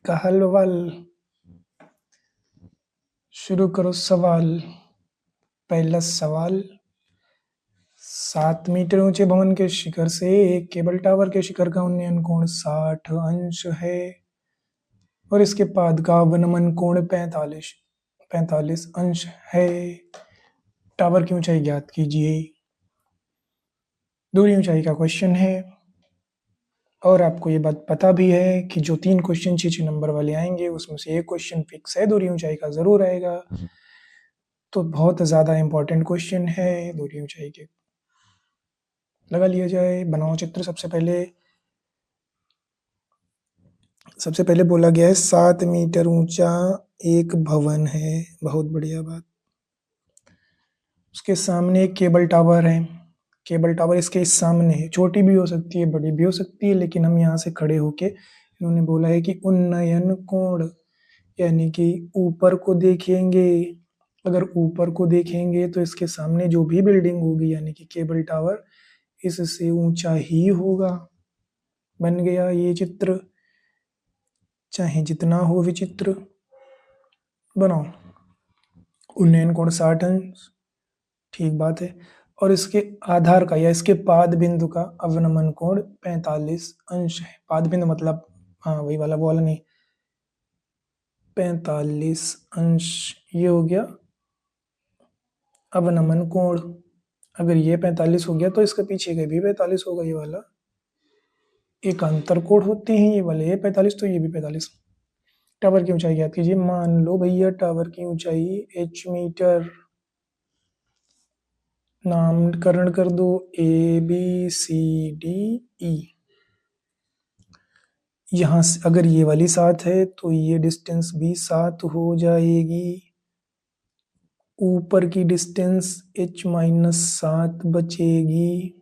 कहलवल। शुरू करो सवाल। पहला सवाल, 7 मीटर ऊंचे भवन के शिखर से एक केबल टावर के शिखर का उन्नयन कोण 60 अंश है और इसके पाद का अवनमन कोण 45 अंश है। टावर की ऊंचाई ज्ञात कीजिए। दूरी ऊंचाई का क्वेश्चन है और आपको ये बात पता भी है कि जो 3 क्वेश्चन 6 नंबर वाले आएंगे उसमें से एक क्वेश्चन फिक्स है, दूरी ऊंचाई का जरूर आएगा। तो बहुत ज़्यादा इंपॉर्टेंट क्वेश्चन है दूरी ऊंचाई के। लगा लिया जाए। बनाओ चित्र। सबसे पहले बोला गया है 7 मीटर ऊंचा एक भवन है, बहुत बढ़िया बात। उसके सामने एक केबल टावर है। केबल टावर इसके सामने है, छोटी भी हो सकती है बड़ी भी हो सकती है, लेकिन हम यहाँ से खड़े होके इन्होंने बोला है कि उन्नयन कोण, यानी कि ऊपर को देखेंगे। अगर ऊपर को देखेंगे तो इसके सामने जो भी बिल्डिंग होगी यानी कि केबल टावर इससे ऊंचा ही होगा। बन गया ये चित्र, चाहे जितना हो विचित्र। बनाओ। उन्नयन कोण 60 अंश, ठीक बात है। और इसके आधार का या इसके पाद बिंदु का अवनमन कोण 45 अंश है। पाद बिंदु मतलब हाँ वही वाला बोला नहीं, 45 अंश ये हो गया अवनमन कोण। अगर ये 45 हो गया तो इसके पीछे का भी 45 होगा, ये वाला। एक अंतर कोण होते हैं ये वाले, ये 45 तो ये भी 45। टावर की ऊंचाई ज्ञात कीजिए। मान लो भैया टावर की ऊंचाई h मीटर, नामकरण कर दो ABCDE। यहाँ से अगर ये वाली 7 है तो ये डिस्टेंस भी 7 हो जाएगी। ऊपर की डिस्टेंस h-7 बचेगी।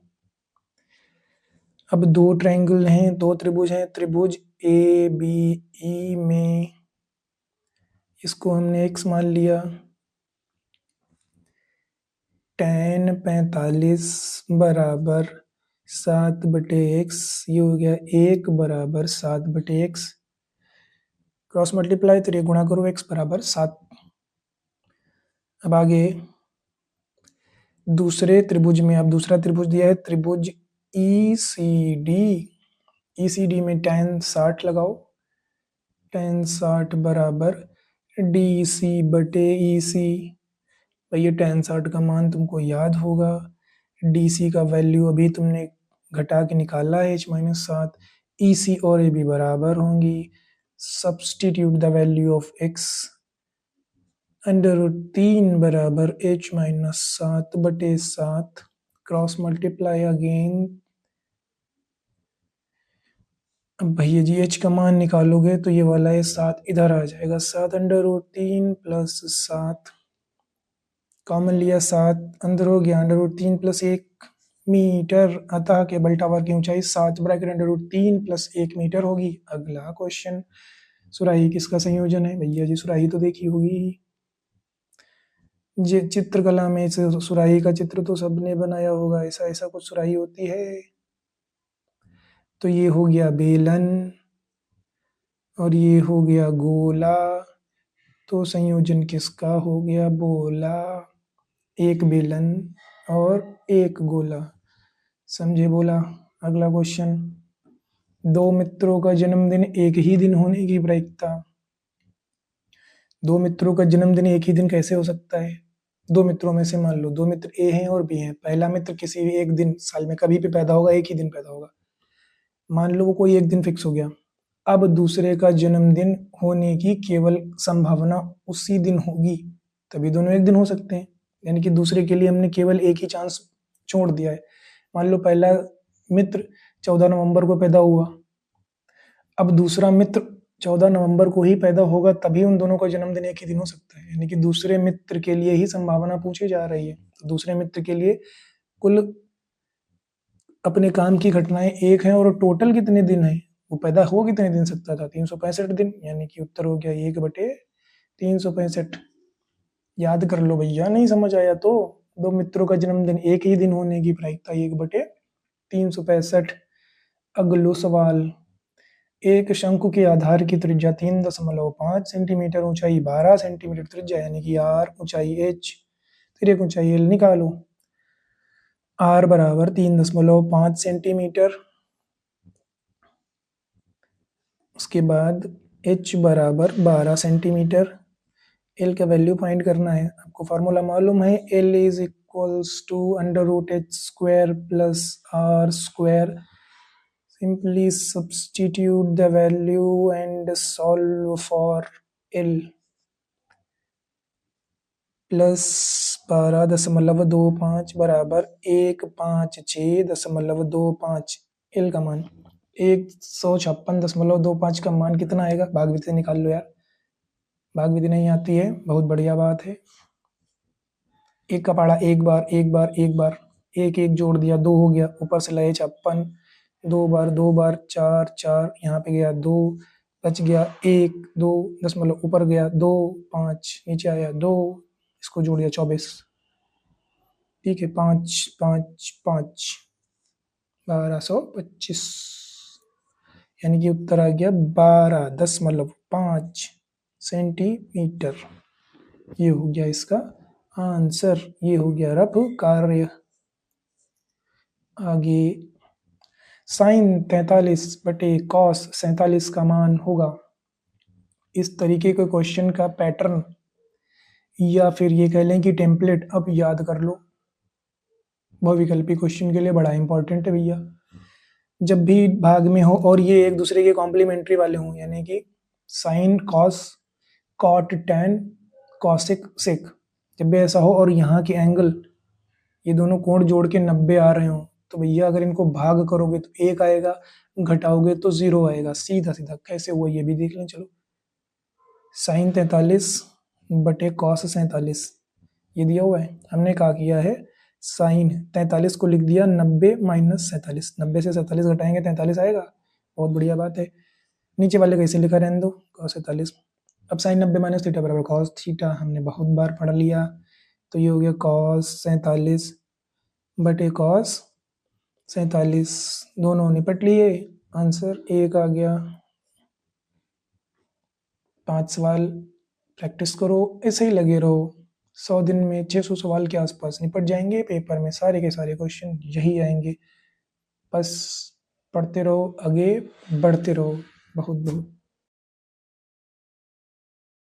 अब 2 ट्रायंगल हैं, 2 त्रिभुज हैं। त्रिभुज ABE में इसको हमने x मान लिया। tan 45 बराबर 7/x, ये हो गया 1 बराबर 7/x। क्रॉस मल्टीप्लाई तो ये गुणा करो x बराबर 7। अब आगे दूसरे त्रिभुज में, अब दूसरा त्रिभुज दिया है त्रिभुज ECD में tan 60 लगाओ। tan 60 बराबर DC/EC। भैया tan 60 का मान तुमको याद होगा। DC का वैल्यू अभी तुमने घटा के निकाला है h-7। EC और AB बराबर होंगी। Substitute the value of x। √3 बराबर h-7/7। Cross multiply again. अब भैया जी h का मान निकालोगे तो ये वाला है 7 इधर आ जाएगा। 7/3 प्लस 7 कॉमन लिया, 7 अंदर हो गया। √3 प्लस 1 मीटर, अतः केबल टावर की ऊंचाई 7 ब्रैकेट √3 प्लस 1 मीटर होगी। अगला क्वेश्चन, सुराही किसका संयोजन है? भैया जी सुराही तो देखी होगी। चित्रकला में सुराही का चित्र तो सबने बनाया होगा। ऐसा ऐसा कुछ सुराही होती है। तो ये हो गया बेलन और ये हो गया गोला। तो संयोजन किसका हो गया? बोला। एक बेलन और एक गोला, समझे बोला। अगला क्वेश्चन, 2 मित्रों का जन्मदिन एक ही दिन होने की प्रायिकता। 2 मित्रों का जन्मदिन एक ही दिन कैसे हो सकता है? 2 मित्रों में से मान लो 2 मित्र A हैं और B हैं। पहला मित्र किसी भी एक दिन साल में कभी भी पैदा होगा, एक ही दिन पैदा होगा। मान लो वो कोई एक दिन फिक्स हो गया। अब दूसरे का जन्मदिन होने की केवल संभावना उसी दिन होगी, तभी दोनों एक दिन हो सकते हैं। यानी कि दूसरे के लिए हमने केवल एक ही चांस छोड़ दिया है। मान लो पहला मित्र 14 नवंबर को पैदा हुआ, अब दूसरा मित्र 14 नवंबर को ही पैदा होगा, तभी उन दोनों का जन्मदिन एक ही दिन हो सकता है। यानी कि दूसरे मित्र के लिए ही संभावना पूछी जा रही है। तो दूसरे मित्र के लिए कुल अपने काम की घटनाएं एक हैं और टोटल कितने दिन है, वो पैदा हो कितने दिन सकता था? 365 दिन। यानी कि उत्तर हो गया 1/365। याद कर लो भैया, नहीं समझ आया तो। 2 मित्रों का जन्मदिन एक ही दिन होने की प्रायिकता 1/365। अगलो सवाल, एक शंकु के आधार की त्रिज्या 3.5 सेंटीमीटर, ऊंचाई 12 सेंटीमीटर त्रिज्या यानी कि r, ऊंचाई h, फिर एक ऊंचाई l निकालो। r बराबर 3.5 सेंटीमीटर, उसके बाद h बराबर 12 सेंटीमीटर, l का वैल्यू फाइंड करना है। आपको फार्मूला मालूम है, l is equals to √h² plus r²। Simply substitute the value and solve for L। Plus 12.25 बराबर 156.25। L का मान 156.25 का मान कितना आएगा? भाग विधि से निकाल लो यार, भाग विधि नहीं आती है, बहुत बढ़िया बात है। एक का पहाड़ा एक बार एक बार एक बार, एक एक जोड़ दिया 2 हो गया, ऊपर से लाए 56, 2 बार 4 4, यहाँ पे गया 2, बच गया 1 2 दशमलव, ऊपर गया 2 5, नीचे आया 2, इसको जोड़ दिया 24। ठीक है, 5 5 5 1225, यानी कि उत्तर आ गया 12.5 सेंटीमीटर। ये हो गया इसका आंसर, ये हो गया रफ कार्य। आगे साइन 43/cos 47 का मान होगा। इस तरीके के क्वेश्चन का पैटर्न या फिर ये कह लें कि टेम्पलेट अब याद कर लो, बहुविकल्पी क्वेश्चन के लिए बड़ा इंपॉर्टेंट है भैया। जब भी भाग में हो और ये एक दूसरे के कॉम्प्लीमेंट्री वाले हों, यानी कि sine cos cot tan cosec sec, जब भी ऐसा हो और यहाँ के एंगल ये दोनों कोण जोड़ के 90 आ रहे हो, तो भैया अगर इनको भाग करोगे तो 1 आएगा, घटाओगे तो 0 आएगा। सीधा सीधा कैसे हुआ ये भी देख लें। चलो, साइन 43/cos 47 ये दिया हुआ है, हमने क्या किया है, साइन 43 को लिख दिया 90 - 47, 90 से 47 घटाएंगे 43 आएगा, बहुत बढ़िया बात है। नीचे वाले कैसे लिखा रहने दो, cos 47। अब साइन 90 - थीटा बराबर cos थीटा, हमने बहुत बार पढ़ लिया, तो ये हो गया cos 47/cos 47, दोनों निपट लिए, आंसर 1 आ गया। 5 सवाल प्रैक्टिस करो, ऐसे ही लगे रहो, 100 दिन में 600 सवाल के आसपास निपट जाएंगे। पेपर में सारे के सारे क्वेश्चन यही आएंगे, बस पढ़ते रहो, आगे बढ़ते रहो। बहुत बहुत